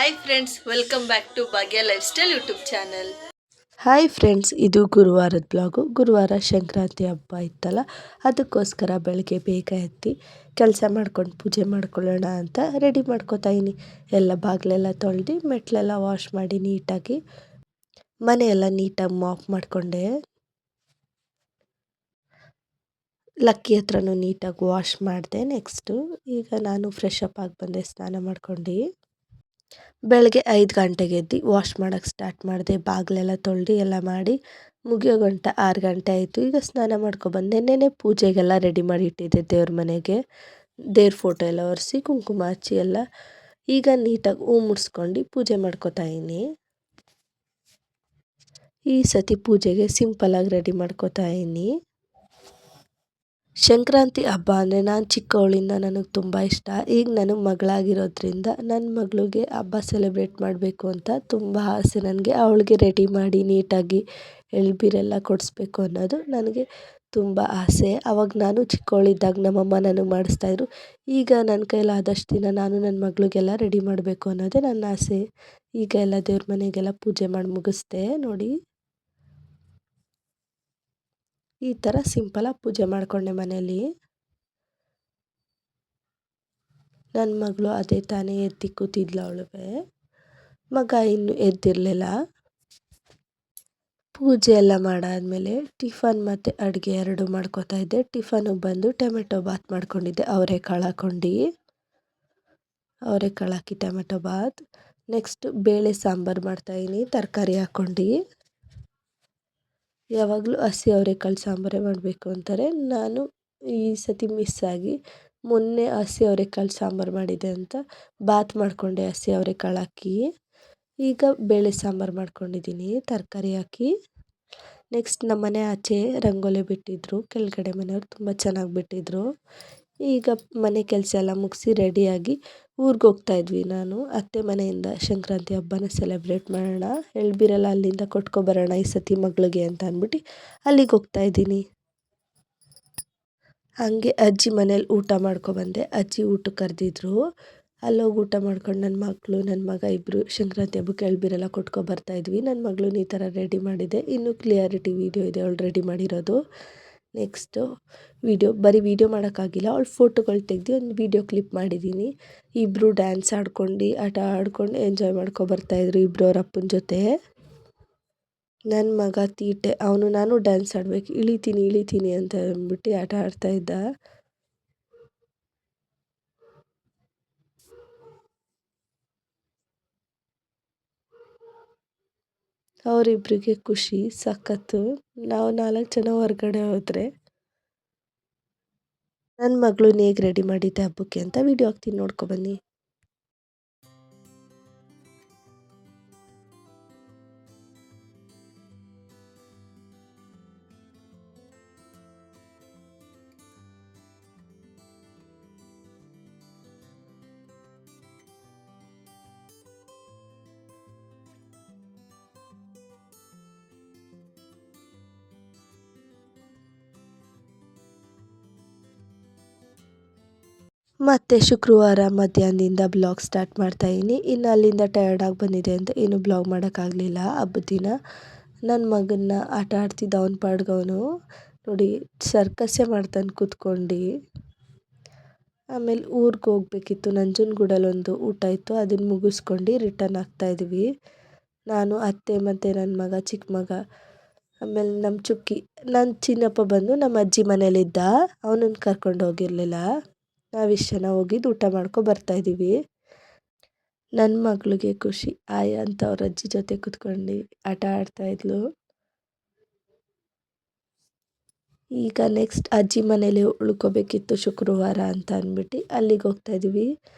Hi friends, welcome back to Bhagya lifestyle YouTube channel. Hi friends, ಇದು ಗುರುವಾರದ blog. ಗುರುವಾರ ಸಂಕ್ರಾಂತಿ ಹಬ್ಬ ಇತ್ತಲ್ಲ, ಅದಕ್ಕೋಸ್ಕರ ಬೆಳಗ್ಗೆ ಬೇಗ ಎದ್ದು ಕೆಲಸ ಮಾಡ್ಕೊಂಡು ಪೂಜೆ ಮಾಡ್ಕೊಳ್ಳೋಣ ಅಂತ ರೆಡಿ ಮಾಡ್ಕೋತಾ ಇದ್ದೀನಿ. ಎಲ್ಲ ಬಾಗಿಲೆಲ್ಲ ತೊಳೆದು ಮೆಟ್ಲೆಲ್ಲ ವಾಶ್ ಮಾಡಿ ನೀಟಾಗಿ ಮನೆಯೆಲ್ಲ ನೀಟಾಗಿ ಮಾಪ್ ಮಾಡಿಕೊಂಡೆ. ಲಕ್ಕಿ ಹತ್ರನೂ ನೀಟಾಗಿ ವಾಶ್ ಮಾಡಿದೆ. ನೆಕ್ಸ್ಟು ಈಗ ನಾನು ಫ್ರೆಶ್ ಅಪ್ ಆಗಿ ಬಂದೆ, ಸ್ನಾನ ಮಾಡ್ಕೊಂಡು. ಬೆಳಗ್ಗೆ 5 ಗಂಟೆಗೆ ಎದ್ದು ವಾಶ್ ಮಾಡೋಕ್ಕೆ ಸ್ಟಾರ್ಟ್ ಮಾಡಿದೆ. ಬಾಗಿಲೆಲ್ಲ ತೊಳೆದು ಎಲ್ಲ ಮಾಡಿ ಮುಗಿಯೋ ಗಂಟೆ 6 ಗಂಟೆ ಆಯಿತು. ಈಗ ಸ್ನಾನ ಮಾಡ್ಕೊಬಂದೆ. ನೆನ್ನೆ ಪೂಜೆಗೆಲ್ಲ ರೆಡಿ ಮಾಡಿ ಇಟ್ಟಿದ್ದೆ. ದೇವ್ರ ಮನೆಗೆ ದೇವ್ರ ಫೋಟೋ ಎಲ್ಲ ಒರೆಸಿ ಕುಂಕುಮ ಹಚ್ಚಿ ಎಲ್ಲ ಈಗ ನೀಟಾಗಿ ಹೂ ಮುಡ್ಸ್ಕೊಂಡು ಪೂಜೆ ಮಾಡ್ಕೊತಾ ಇದ್ದೀನಿ. ಈ ಸತಿ ಪೂಜೆಗೆ ಸಿಂಪಲಾಗಿ ರೆಡಿ ಮಾಡ್ಕೊತಾ ಇದ್ದೀನಿ. ಸಂಕ್ರಾಂತಿ ಹಬ್ಬ ಅಂದರೆ ನಾನು ಚಿಕ್ಕವಳಿಂದ ನನಗೆ ತುಂಬ ಇಷ್ಟ. ಈಗ ನನಗೆ ಮಗಳಾಗಿರೋದ್ರಿಂದ ನನ್ನ ಮಗಳಿಗೆ ಹಬ್ಬ ಸೆಲೆಬ್ರೇಟ್ ಮಾಡಬೇಕು ಅಂತ ತುಂಬ ಆಸೆ ನನಗೆ. ಅವಳಿಗೆ ರೆಡಿ ಮಾಡಿ ನೀಟಾಗಿ ಎಳ್ಬೀರೆಲ್ಲ ಕೊಡಿಸ್ಬೇಕು ಅನ್ನೋದು ನನಗೆ ತುಂಬ ಆಸೆ. ಆವಾಗ ನಾನು ಚಿಕ್ಕವಳಿದ್ದಾಗ ನಮ್ಮಮ್ಮ ನನಗೆ ಮಾಡಿಸ್ತಾಯಿದ್ರು. ಈಗ ನನ್ನ ಕೈಲಾದಷ್ಟು ದಿನ ನಾನು ನನ್ನ ಮಗಳಿಗೆಲ್ಲ ರೆಡಿ ಮಾಡಬೇಕು ಅನ್ನೋದೇ ನನ್ನ ಆಸೆ. ಈಗ ಎಲ್ಲ ದೇವ್ರ ಮನೆಗೆಲ್ಲ ಪೂಜೆ ಮಾಡಿ ಮುಗಿಸ್ದೆ ನೋಡಿ. ಈ ಥರ ಸಿಂಪಲಾಗಿ ಪೂಜೆ ಮಾಡಿಕೊಂಡೆ ಮನೇಲಿ. ನನ್ನ ಮಗಳು ಅದೇ ತಾನೇ ಎದ್ದು ಕೂತಿದ್ಲು. ಅವಳುವೆ ಮಗ ಇನ್ನೂ ಎದ್ದಿರಲಿಲ್ಲ. ಪೂಜೆ ಎಲ್ಲ ಮಾಡಾದಮೇಲೆ ಟಿಫನ್ ಮತ್ತು ಅಡುಗೆ ಎರಡು ಮಾಡ್ಕೋತಾ ಇದ್ದೆ. ಟಿಫನಿಗೆ ಬಂದು ಟೊಮೆಟೊ ಬಾತ್ ಮಾಡ್ಕೊಂಡಿದ್ದೆ. ಅವರೆಕಾಳು ಹಾಕಿ ಟೊಮೆಟೊ ಬಾತ್. ನೆಕ್ಸ್ಟ್ ಬೇಳೆ ಸಾಂಬಾರು ಮಾಡ್ತಾಯಿದ್ದೀನಿ, ತರಕಾರಿ ಹಾಕ್ಕೊಂಡು. ಯಾವಾಗಲೂ ಹಸಿ ಅವರೆಕಾಳು ಸಾಂಬಾರೇ ಮಾಡಬೇಕು ಅಂತಾರೆ. ನಾನು ಈ ಸತಿ ಮಿಸ್ ಆಗಿ ಮೊನ್ನೆ ಹಸಿ ಅವರೆಕಾಳು ಸಾಂಬಾರು ಮಾಡಿದೆ ಅಂತ ಬಾತ್ ಮಾಡಿಕೊಂಡೆ ಹಸಿ ಅವರೆಕಾಳು ಹಾಕಿ. ಈಗ ಬೇಳೆ ಸಾಂಬಾರು ಮಾಡ್ಕೊಂಡಿದ್ದೀನಿ ತರಕಾರಿ ಹಾಕಿ. ನೆಕ್ಸ್ಟ್ ನಮ್ಮ ಮನೆ ಆಚೆ ರಂಗೋಲಿ ಬಿಟ್ಟಿದ್ರು, ಕೆಳಗಡೆ ಮನೆಯವ್ರು ತುಂಬ ಚೆನ್ನಾಗಿ ಬಿಟ್ಟಿದ್ರು. ಈಗ ಮನೆ ಕೆಲಸ ಎಲ್ಲ ಮುಗಿಸಿ ರೆಡಿಯಾಗಿ ಊರಿಗೆ ಹೋಗ್ತಾಯಿದ್ವಿ. ನಾನು ಅತ್ತೆ ಮನೆಯಿಂದ ಸಂಕ್ರಾಂತಿ ಹಬ್ಬನ ಸೆಲೆಬ್ರೇಟ್ ಮಾಡೋಣ, ಎಳ್ಬೀರೆಲ್ಲ ಅಲ್ಲಿಂದ ಕೊಟ್ಕೊಬರೋಣ ಈ ಸತಿ ಮಗಳಿಗೆ ಅಂತ ಅಂದ್ಬಿಟ್ಟು ಅಲ್ಲಿಗೆ ಹೋಗ್ತಾಯಿದ್ದೀನಿ. ಹಾಗೆ ಅಜ್ಜಿ ಮನೇಲಿ ಊಟ ಮಾಡ್ಕೊಬಂದೆ. ಅಜ್ಜಿ ಊಟಕ್ಕೆ ಕರೆದಿದ್ರು. ಅಲ್ಲೋಗಿ ಊಟ ಮಾಡ್ಕೊಂಡು ನನ್ನ ಮಗಳು ನನ್ನ ಮಗ ಇಬ್ಬರು ಸಂಕ್ರಾಂತಿ ಹಬ್ಬಕ್ಕೆ ಎಳ್ಬೀರೆಲ್ಲ ಕೊಟ್ಕೊಬರ್ತಾಯಿದ್ವಿ. ನನ್ನ ಮಗಳನ್ನ ಈ ಥರ ರೆಡಿ ಮಾಡಿದೆ. ಇನ್ನೂ ಕ್ಲಿಯಾರಿಟಿ ವೀಡಿಯೋ ಇದೆ ಅವಳು ರೆಡಿ ಮಾಡಿರೋದು. ನೆಕ್ಸ್ಟು ಬರೀ ವೀಡಿಯೋ ಮಾಡೋಕ್ಕಾಗಿಲ್ಲ, ಅವಳು ಫೋಟೋಗಳು ತೆಗೆದು ಒಂದು ವೀಡಿಯೋ ಕ್ಲಿಪ್ ಮಾಡಿದ್ದೀನಿ. ಇಬ್ಬರು ಡ್ಯಾನ್ಸ್ ಆಡ್ಕೊಂಡು ಆಟ ಆಡ್ಕೊಂಡು ಎಂಜಾಯ್ ಮಾಡ್ಕೊಬರ್ತಾಯಿದ್ರು ಇಬ್ಬರು ಅವ್ರ ಅಪ್ಪನ ಜೊತೆ. ನನ್ನ ಮಗ ತೀಟೆ, ನಾನು ಡ್ಯಾನ್ಸ್ ಆಡಬೇಕು, ಇಳಿತೀನಿ ಅಂತ ಅಂದ್ಬಿಟ್ಟು ಆಟ ಆಡ್ತಾಯಿದ್ದ. ಅವರಿಬ್ಬರಿಗೆ ಖುಷಿ ಸಖತ್ತು. ನಾವು 4 ಜನ ಹೊರಗಡೆ ಹೋದರೆ ನನ್ನ ಮಗಳು ಹೇಗೆ ರೆಡಿ ಮಾಡಿದ್ದೆ ಹಬ್ಬಕ್ಕೆ ಅಂತ ವೀಡಿಯೋ ಹಾಕ್ತೀನಿ, ನೋಡ್ಕೊಬನ್ನಿ. ಮತ್ತು ಶುಕ್ರವಾರ ಮಧ್ಯಾಹ್ನದಿಂದ ಬ್ಲಾಗ್ ಸ್ಟಾರ್ಟ್ ಮಾಡ್ತಾಯಿದ್ದೀನಿ. ಇನ್ನು ಅಲ್ಲಿಂದ ಟಯರ್ಡಾಗಿ ಬಂದಿದೆ ಅಂತ ಏನು ಬ್ಲಾಗ್ ಮಾಡೋಕ್ಕಾಗಲಿಲ್ಲ ಹಬ್ಬದ ದಿನ. ನನ್ನ ಮಗನ್ನ ಆಟ ಆಡ್ತಿದ್ದ ಅವನ ಪಾಡ್ಗವನು ನೋಡಿ, ಸರ್ಕಸ್ಸೇ ಮಾಡ್ತಾನೆ ಕೂತ್ಕೊಂಡು. ಆಮೇಲೆ ಊರಿಗೆ ಹೋಗ್ಬೇಕಿತ್ತು, ನಂಜನಗೂಡಲ್ಲೊಂದು ಊಟ ಇತ್ತು, ಅದನ್ನು ಮುಗಿಸ್ಕೊಂಡು ರಿಟರ್ನ್ ಆಗ್ತಾಯಿದ್ವಿ. ನಾನು ಅತ್ತೆ ಮತ್ತು ನನ್ನ ಮಗ ಚಿಕ್ಕ ಮಗ, ಆಮೇಲೆ ನಮ್ಮ ಚುಕ್ಕಿ, ನನ್ನ ಚಿನ್ನಪ್ಪ ಬಂದು ನಮ್ಮ ಅಜ್ಜಿ ಮನೇಲಿದ್ದ, ಅವನನ್ನು ಕರ್ಕೊಂಡು ಹೋಗಿರಲಿಲ್ಲ. ನಾವಿಷ್ಟು ಜನ ಹೋಗಿದ್ದು ಊಟ ಬರ್ತಾಯಿದ್ದೀವಿ. ನನ್ನ ಮಗಳಿಗೆ ಖುಷಿ, ಆಯ ಅಂತ ಅವ್ರ ಅಜ್ಜಿ ಜೊತೆ ಕೂತ್ಕೊಂಡು ಆಟ ಆಡ್ತಾಯಿದ್ಲು. ಈಗ ನೆಕ್ಸ್ಟ್ ಅಜ್ಜಿ ಮನೇಲಿ ಉಳ್ಕೋಬೇಕಿತ್ತು ಶುಕ್ರವಾರ ಅಂತ ಅಂದ್ಬಿಟ್ಟು ಅಲ್ಲಿಗೆ ಹೋಗ್ತಾಯಿದ್ವಿ.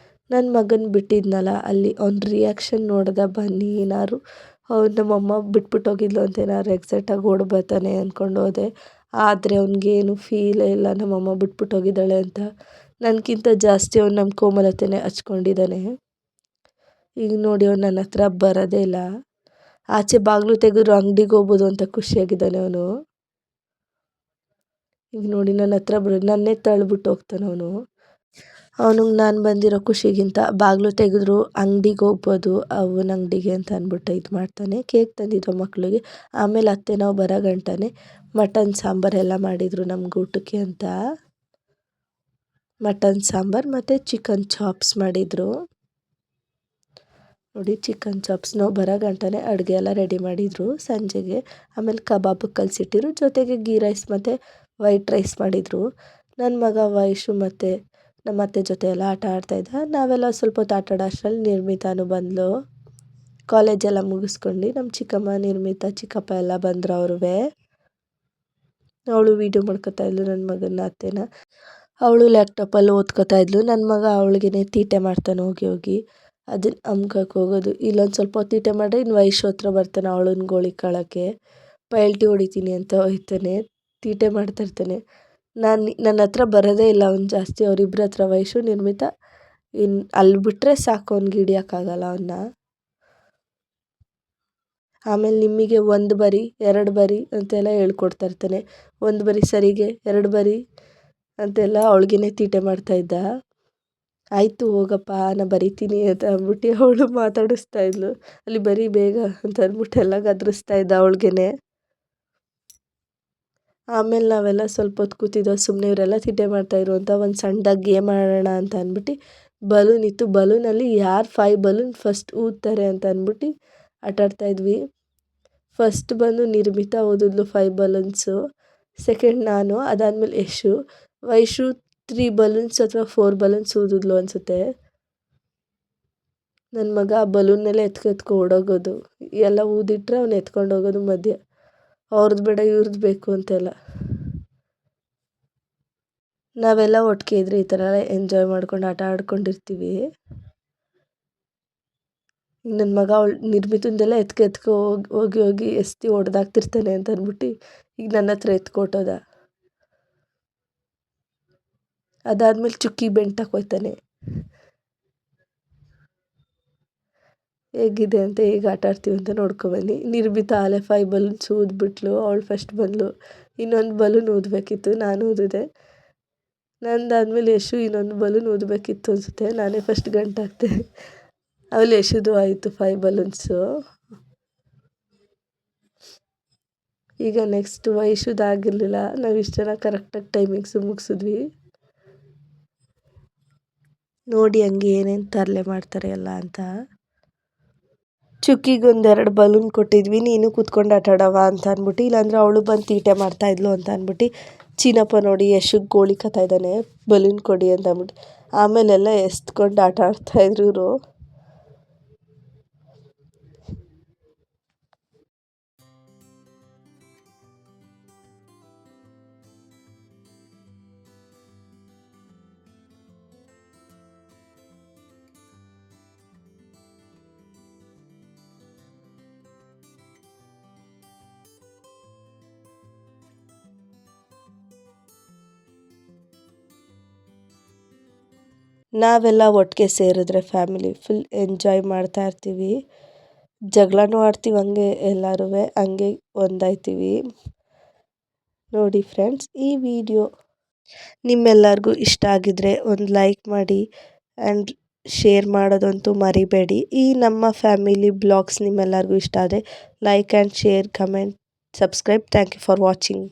ನನ್ನ ಮಗನ ಬಿಟ್ಟಿದ್ನಲ್ಲ ಅಲ್ಲಿ ಅವ್ನ ರಿಯಾಕ್ಷನ್ ನೋಡ್ದೆ ಬನ್ನಿ, ಏನಾದ್ರು ನಮ್ಮಮ್ಮ ಬಿಟ್ಬಿಟ್ಟು ಹೋಗಿದ್ಲು ಅಂತ ಏನಾದ್ರು ಎಕ್ಸೈಟಾಗಿ ಓಡಿ ಬರ್ತಾನೆ ಅಂದ್ಕೊಂಡು ಹೋದೆ. ಆದರೆ ಅವ್ನಿಗೇನು ಫೀಲೇ ಇಲ್ಲ ನಮ್ಮಮ್ಮ ಬಿಟ್ಬಿಟ್ಟು ಹೋಗಿದ್ದಾಳೆ ಅಂತ. ನನಗಿಂತ ಜಾಸ್ತಿ ಅವ್ನು ನಮ್ಮ ಕೋಮಲತೆನೇ ಹಚ್ಕೊಂಡಿದ್ದಾನೆ. ಈಗ ನೋಡಿ ಅವ್ನು ನನ್ನ ಹತ್ರ ಬರೋದೇ ಇಲ್ಲ. ಆಚೆ ಬಾಗಿಲು ತೆಗೆದ್ರು ಅಂಗಡಿಗೆ ಹೋಗ್ಬೋದು ಅಂತ ಖುಷಿಯಾಗಿದ್ದಾನೆ ಅವನು. ಈಗ ನೋಡಿ ನನ್ನ ಹತ್ರ ನನ್ನೇ ತಳ್ಳಿಬಿಟ್ಟು ಹೋಗ್ತಾನೆ ಅವನು. ಅವನಿಗೆ ನಾನು ಬಂದಿರೋ ಖುಷಿಗಿಂತ ಬಾಗಿಲು ತೆಗೆದ್ರು ಅಂಗಡಿಗೆ ಹೋಗ್ಬೋದು ಅವನ ಅಂಗಡಿಗೆ ಅಂತ ಅಂದ್ಬಿಟ್ಟು ಇದು ಮಾಡ್ತಾನೆ. ಕೇಕ್ ತಂದಿದ್ದು ಮಕ್ಕಳಿಗೆ. ಆಮೇಲೆ ಅತ್ತೆ ನಾವು ಬರೋ ಗಂಟನೆ ಮಟನ್ ಸಾಂಬಾರೆಲ್ಲ ಮಾಡಿದರು ನಮ್ಗೆ ಊಟಕ್ಕೆ ಅಂತ. ಮಟನ್ ಸಾಂಬಾರು ಮತ್ತು ಚಿಕನ್ ಚಾಪ್ಸ್ ಮಾಡಿದರು. ನೋಡಿ ಚಿಕನ್ ಚಾಪ್ಸ್ ನಾವು ಬರೋ ಗಂಟನೆ ಅಡುಗೆ ಎಲ್ಲ ರೆಡಿ ಮಾಡಿದರು ಸಂಜೆಗೆ. ಆಮೇಲೆ ಕಬಾಬ್ ಕಲಿಸಿಟ್ಟಿರು, ಜೊತೆಗೆ ಗೀ ರೈಸ್ ಮತ್ತು ವೈಟ್ ರೈಸ್ ಮಾಡಿದರು. ನನ್ನ ಮಗ ವೈಶು ಮತ್ತು ನಮ್ಮ ಅತ್ತೆ ಜೊತೆ ಎಲ್ಲ ಆಟ ಆಡ್ತಾಯಿದ್ದ. ನಾವೆಲ್ಲ ಸ್ವಲ್ಪ ಹೊತ್ತು ಆಟ ಆಡೋ ಅಷ್ಟರಲ್ಲಿ ನಿರ್ಮಿತಾನು ಬಂದಳು. ಕಾಲೇಜೆಲ್ಲ ಮುಗಿಸ್ಕೊಂಡು ನಮ್ಮ ಚಿಕ್ಕಮ್ಮ, ನಿರ್ಮಿತಾ, ಚಿಕ್ಕಪ್ಪ ಎಲ್ಲ ಬಂದರು ಅವ್ರುವೆ. ಅವಳು ವೀಡಿಯೋ ಮಾಡ್ಕೊತಾ ಇದ್ಲು ನನ್ನ ಮಗನ ಅತ್ತೆನ. ಅವಳು ಲ್ಯಾಪ್ಟಾಪಲ್ಲಿ ಓದ್ಕೊತಾ ಇದ್ಲು. ನನ್ನ ಮಗ ಅವಳಿಗೆ ತೀಟೆ ಮಾಡ್ತಾನೆ ಹೋಗಿ ಹೋಗಿ. ಅದನ್ನ ಅಮ್ಕಕ್ಕೆ ಹೋಗೋದು. ಇಲ್ಲೊಂದು ಸ್ವಲ್ಪ ಹೊತ್ತು ತೀಟೆ ಮಾಡಿದ್ರೆ ಇನ್ನು ವೈಶು ಹತ್ರ ಬರ್ತಾನೆ ಅವಳನ್ನ ಗೋಳಿಕೊಳ್ಳೋಕ್ಕೆ. ಪಲ್ಟಿ ಹೊಡಿತೀನಿ ಅಂತ ಹೋಯ್ತಾನೆ, ತೀಟೆ ಮಾಡ್ತಾಯಿರ್ತಾನೆ. ನನ್ನ ಹತ್ರ ಬರೋದೇ ಇಲ್ಲ ಅವ್ನು ಜಾಸ್ತಿ. ಅವರಿಬ್ಬರ ಹತ್ರ ವೈಶು, ನಿರ್ಮಿತಾ. ಇನ್ನು ಅಲ್ಲಿ ಬಿಟ್ಟರೆ ಸಾಕು ಅವ್ನಿಗೆ ಹಿಡಿಯೋಕ್ಕಾಗಲ್ಲ ಅವನ್ನ. ಆಮೇಲೆ ನಿಮಗೆ 1 ಬರಿ 2 ಬರಿ ಅಂತೆಲ್ಲ ಹೇಳ್ಕೊಡ್ತಾ ಇರ್ತಾನೆ. 1 ಬರಿ ಸರಿಗೆ 2 ಬರಿ ಅಂತೆಲ್ಲ ಅವಳಿಗೇನೆ ತೀಟೆ ಮಾಡ್ತಾಯಿದ್ದ. ಆಯಿತು ಹೋಗಪ್ಪ ನಾನು ಬರಿತೀನಿ ಅಂತ ಅಂದ್ಬಿಟ್ಟು ಅವಳು ಮಾತಾಡಿಸ್ತಾ ಇದ್ಲು. ಅಲ್ಲಿ ಬರೀ ಬೇಗ ಅಂತ ಅಂದ್ಬಿಟ್ಟು ಎಲ್ಲ ಗದರಿಸ್ತಾ ಇದ್ದ ಅವಳಿಗೇನೆ. ಆಮೇಲೆ ನಾವೆಲ್ಲ ಸ್ವಲ್ಪ ಹೊತ್ತು ಕೂತಿದ್ದೋ, ಸುಮ್ಮನೆ ಇವರೆಲ್ಲ ತೀಟೆ ಮಾಡ್ತಾಯಿರು ಅಂತ ಒಂದು ಸಣ್ಣದಾಗಿ ಗೇಮ್ ಆಡೋಣ ಅಂತ ಅಂದ್ಬಿಟ್ಟು ಬಲೂನ್ ಇತ್ತು. ಬಲೂನಲ್ಲಿ ಯಾರು 5 ಬಲೂನ್ ಫಸ್ಟ್ ಊದ್ತಾರೆ ಅಂತ ಅಂದ್ಬಿಟ್ಟು ಆಟಾಡ್ತಾಯಿದ್ವಿ. ಫಸ್ಟ್ ಬಂದು ನಿರ್ಮಿತಾ ಊದಿದ್ಲು 5 ಬಲೂನ್ಸು, ಸೆಕೆಂಡ್ ನಾನು, ಅದಾದಮೇಲೆ ಯಶು. ವೈಶು 3 ಬಲೂನ್ಸ್ ಅಥವಾ 4 ಬಲೂನ್ಸ್ ಊದಿದ್ಲು ಅನಿಸುತ್ತೆ. ನನ್ನ ಮಗ ಆ ಬಲೂನ್ನೆಲ್ಲ ಎತ್ಕೊ ಓಡೋಗೋದು. ಎಲ್ಲ ಊದಿಟ್ರೆ ಅವ್ನು ಎತ್ಕೊಂಡು ಹೋಗೋದು ಮಧ್ಯೆ. ಅವ್ರದ್ದು ಬೇಡ ಇವ್ರದ್ದು ಬೇಕು ಅಂತೆಲ್ಲ. ನಾವೆಲ್ಲ ಒಟ್ಟಿಗೆ ಇದ್ರೆ ಈ ಥರ ಎಲ್ಲ ಎಂಜಾಯ್ ಮಾಡ್ಕೊಂಡು ಆಟ ಆಡ್ಕೊಂಡಿರ್ತೀವಿ. ನನ್ನ ಮಗ ನಿರ್ಮಿತಂದೆಲ್ಲ ಎತ್ಕೊ ಹೋಗಿ ಎಸ್ತಿ ಹೊಡೆದಾಕ್ತಿರ್ತಾನೆ ಅಂತ ಅಂದ್ಬಿಟ್ಟು ಈಗ ನನ್ನ ಹತ್ರ ಎತ್ಕೊಟ್ಟೋದ. ಅದಾದಮೇಲೆ ಚುಕ್ಕಿ ಬೆಂಟಕ್ಕೆ ಹೋಗ್ತಾನೆ. ಹೇಗಿದೆ ಅಂತ, ಹೇಗೆ ಆಟ ಆಡ್ತೀವಿ ಅಂತ ನೋಡ್ಕೊಬನ್ನಿ. ನಿರ್ಮಿತಾ ಆಲೆ 5 ಬಲೂನ್ಸ್ ಊದ್ಬಿಟ್ಲು. ಅವಳು ಫಸ್ಟ್ ಬಂದಳು. ಇನ್ನೊಂದು ಬಲೂನ್ ಊದಬೇಕಿತ್ತು, ನಾನು ಊದಿದೆ. ನಂದಾದ್ಮೇಲೆ ಯಶು ಇನ್ನೊಂದು ಬಲೂನ್ ಊದಬೇಕಿತ್ತು ಅನಿಸುತ್ತೆ, ನಾನೇ ಫಸ್ಟ್ ಗಂಟು ಹಾಕ್ತೆ. ಆಮೇಲೆ ಯಶುದು ಆಯಿತು 5 ಬಲೂನ್ಸು. ಈಗ ನೆಕ್ಸ್ಟ್ ವೈಶುದು ಆಗಿರಲಿಲ್ಲ. ನಾವು ಇಷ್ಟು ಜನ ಕರೆಕ್ಟಾಗಿ ಟೈಮಿಂಗ್ಸು ಮುಗಿಸಿದ್ವಿ. ನೋಡಿ ಹಂಗೆ ಏನೇನು ತರಲೆ ಮಾಡ್ತಾರೆ ಎಲ್ಲ ಅಂತ. ಚುಕ್ಕಿಗೆ 1-2 ಬಲೂನ್ ಕೊಟ್ಟಿದ್ವಿ, ನೀನು ಕೂತ್ಕೊಂಡು ಆಟ ಆಡವ ಅಂತ ಅಂದ್ಬಿಟ್ಟು. ಇಲ್ಲಾಂದ್ರೆ ಅವಳು ಬಂದು ತೀಟೆ ಮಾಡ್ತಾಯಿದ್ಲು ಅಂತ ಅಂದ್ಬಿಟ್ಟು. ಚಿನ್ನಪ್ಪ ನೋಡಿ ಯಶುಗೆ ಗೋಳಿಕತ್ತಾ ಇದ್ದಾನೆ, ಬಲೂನ್ ಕೊಡಿ ಅಂತ ಅಂದ್ಬಿಟ್ಟು. ಆಮೇಲೆಲ್ಲ ಎಸ್ತ್ಕೊಂಡು ಆಟ ಆಡ್ತಾಯಿದ್ರು ಇವರು. ನಾವೆಲ್ಲ ಒಟ್ಟಿಗೆ ಸೇರಿದ್ರೆ ಫ್ಯಾಮಿಲಿ ಫುಲ್ ಎಂಜಾಯ್ ಮಾಡ್ತಾ ಇರ್ತೀವಿ. ಜಗಳನೂ ಆಡ್ತೀವಿ ಹಂಗೆ ಎಲ್ಲರೂ, ಹಂಗೆ ಒಂದಾಯ್ತೀವಿ. ನೋಡಿ ಫ್ರೆಂಡ್ಸ್, ಈ ವಿಡಿಯೋ ನಿಮ್ಮೆಲ್ಲರಿಗೂ ಇಷ್ಟ ಆಗಿದ್ರೆ ಒಂದು ಲೈಕ್ ಮಾಡಿ ಆ್ಯಂಡ್ ಶೇರ್ ಮಾಡೋದಂತೂ ಮರಿಬೇಡಿ. ಈ ನಮ್ಮ ಫ್ಯಾಮಿಲಿ ಬ್ಲಾಗ್ಸ್ ನಿಮ್ಮೆಲ್ಲರಿಗೂ ಇಷ್ಟ ಆದರೆ like and share, comment, subscribe. Thank you for watching.